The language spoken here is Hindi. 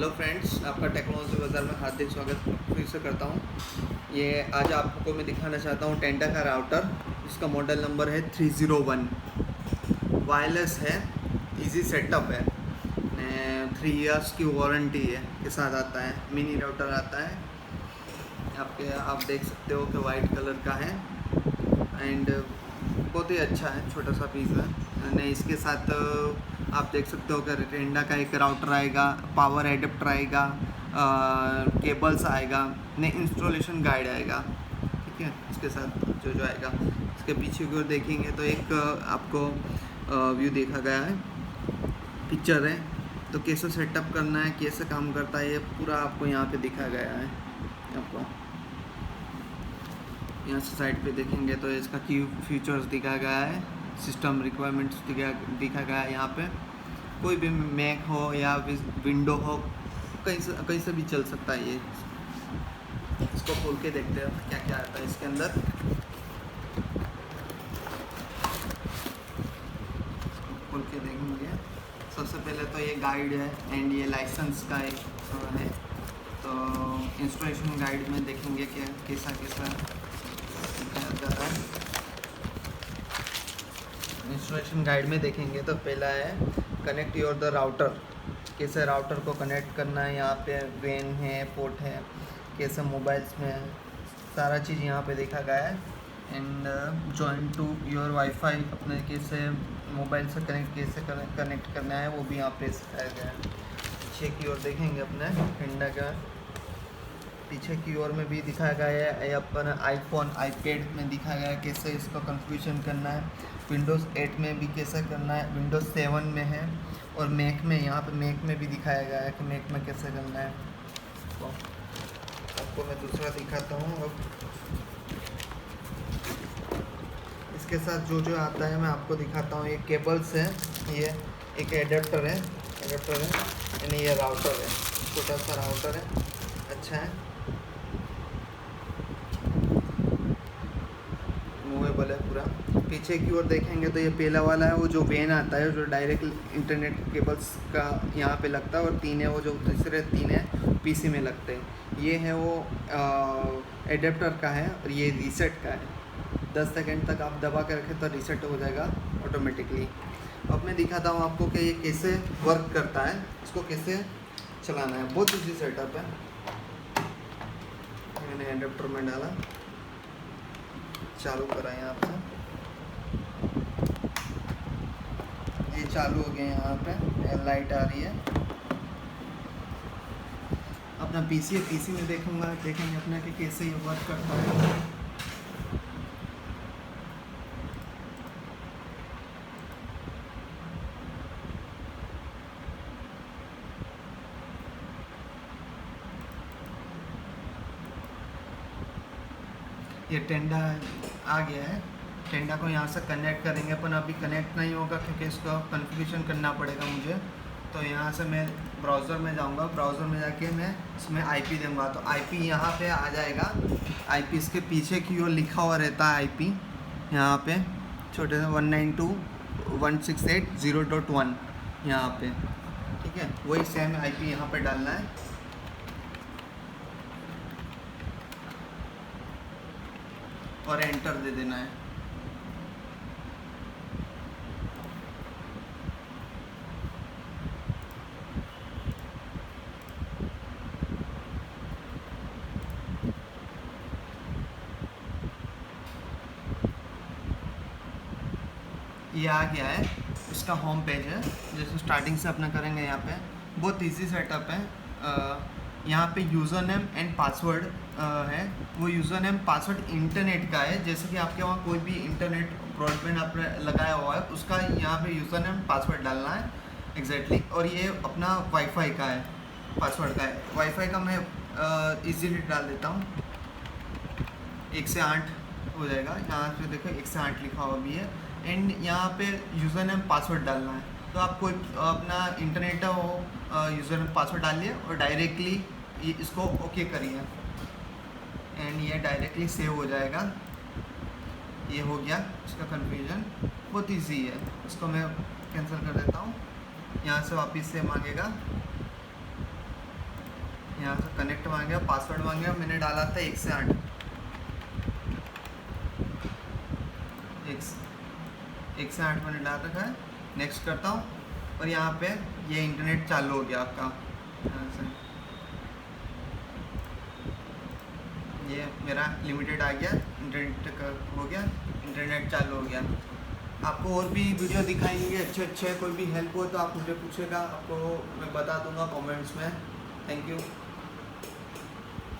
हेलो फ्रेंड्स, आपका टेक्नोलॉजी बाज़ार में हार्दिक स्वागत फिर से करता हूँ। ये आज आपको मैं दिखाना चाहता हूँ टेंडा का राउटर, जिसका मॉडल नंबर है 301। वायरलेस है, इजी सेटअप है, 3 इयर्स की वारंटी है के साथ आता है। मिनी राउटर आता है, आप देख सकते हो कि वाइट कलर का है एंड बहुत ही अच्छा है, छोटा सा पीस है। ने इसके साथ आप देख सकते हो कि टेंडा का एक राउटर आएगा, पावर एडेप्टर आएगा, केबल्स आएगा, ने इंस्टॉलेशन गाइड आएगा। ठीक है, इसके साथ जो आएगा। इसके पीछे की ओर देखेंगे तो एक आपको व्यू देखा गया है, पिक्चर है। तो कैसे सेटअप करना है, कैसे काम करता है, ये पूरा आपको यहाँ पे दिखा गया है। आपको यहाँ से साइड पे देखेंगे तो इसका की फीचर्स दिखा गया है, सिस्टम रिक्वायरमेंट्स दिखा गया है। यहाँ पे कोई भी मैक हो या विंडो हो, कहीं से भी चल सकता है ये। इसको खोल के देखते हैं क्या क्या आता है इसके अंदर। खोल के देखेंगे, सबसे पहले तो ये गाइड है एंड ये लाइसेंस का एक है। तो इंस्टॉलेशन गाइड में देखेंगे कि कैसा जाता है। इंस्टॉलेशन गाइड में देखेंगे तो पहला है कनेक्ट योर द राउटर, कैसे राउटर को कनेक्ट करना है। यहाँ पे वेन है, पोर्ट है, कैसे मोबाइल्स में सारा चीज़ यहाँ पे देखा गया है। And join to your wifi, अपने कैसे मोबाइल से कनेक्ट करना है, वो भी यहाँ पे सिखाया गया है। पीछे की ओर देखेंगे अपने टेंडा का, पीछे की ओर में भी दिखाया गया है। अपन आईफोन आईपैड में दिखाया गया है कैसे इसको कॉन्फ़िगरेशन करना है। विंडोज़ 8 में भी कैसे करना है, विंडोज़ 7 में है, और मैक में, यहाँ पे मैक में भी दिखाया गया है कि मैक में कैसे करना है। तो आपको मैं दूसरा दिखाता हूँ। अब इसके साथ जो आता है मैं आपको दिखाता हूँ। ये केबल्स है, ये एक एडेप्टर है यानी ये राउटर है, छोटा सा राउटर है, अच्छा है, मूवेबल है पूरा। पीछे की ओर देखेंगे तो ये पहला वाला है, वो जो वेन आता है, जो डायरेक्ट इंटरनेट केबल्स का यहाँ पे लगता है, और तीन है वो जो तीसरे 3 है पीसी में लगते हैं। ये है वो एडेप्टर का है, और ये रीसेट का है। 10 सेकंड तक आप दबा के रखें तो रीसेट हो जाएगा ऑटोमेटिकली। अब मैं दिखाता हूँ आपको कि ये कैसे वर्क करता है, इसको कैसे चलाना है। बहुत ईजी सेटअप है। मैंने एडेप्टर में डाला, चालू करा यहाँ से, ये चालू हो गया। यहाँ पे लाइट आ रही है। अपना पीसी में देखेंगे अपना कि कैसे ये वर्क करता है। ये टेंडा आ गया है। टेंडा को यहाँ से कनेक्ट करेंगे अपन। अभी कनेक्ट नहीं होगा क्योंकि इसको कॉन्फ़िगरेशन करना पड़ेगा मुझे। तो यहाँ से मैं ब्राउज़र में जाऊँगा, ब्राउज़र में जाके मैं इसमें आईपी दूँगा, तो आईपी यहाँ पे आ जाएगा। आईपी इसके पीछे की ओर लिखा हुआ रहता है आईपी, यहाँ पे छोटे से 192.168.0.1 यहाँ पे। ठीक है, वही सेम आईपी यहाँ पे डालना है और एंटर दे देना है। ये आ गया है, इसका होम पेज है। जैसे स्टार्टिंग से अपना करेंगे, यहाँ पे बहुत इजी सेटअप है। यहाँ पे यूज़र नेम एंड पासवर्ड है। वो यूज़र नेम पासवर्ड इंटरनेट का है, जैसे कि आपके वहाँ कोई भी इंटरनेट ब्रॉडबैंड आपने लगाया हुआ है, उसका यहाँ पे यूज़र नेम पासवर्ड डालना है एग्जैक्टली। और ये अपना वाईफाई का है, पासवर्ड का है। वाईफाई का मैं इजीली डाल देता हूँ, 1 से 8 हो जाएगा। यहाँ पे देखो 1 से 8 लिखा हुआ भी है। एंड यहाँ पे यूज़र नेम पासवर्ड डालना है। तो आप कोई अपना इंटरनेट हो, यूज़र नेम पासवर्ड डालिए और डायरेक्टली इसको ओके करिए, एंड ये डायरेक्टली सेव हो जाएगा। ये हो गया इसका कन्फ्यूजन, बहुत इजी है। इसको मैं कैंसिल कर देता हूँ। यहाँ से वापस से मांगेगा, यहाँ से कनेक्ट मांगेगा, पासवर्ड मांगेगा, मैंने डाला था 1 से 8, 1 से 8 मैंने डाल रखा है। नेक्स्ट करता हूँ और यहाँ पे ये इंटरनेट चालू हो गया आपका। यहाँ से ये मेरा लिमिटेड आ गया, इंटरनेट का हो गया, इंटरनेट चालू हो गया। आपको और भी वीडियो दिखाएंगे अच्छे, कोई भी हेल्प हो तो आप मुझे पूछेगा, आपको मैं बता दूंगा कमेंट्स में। Thank you.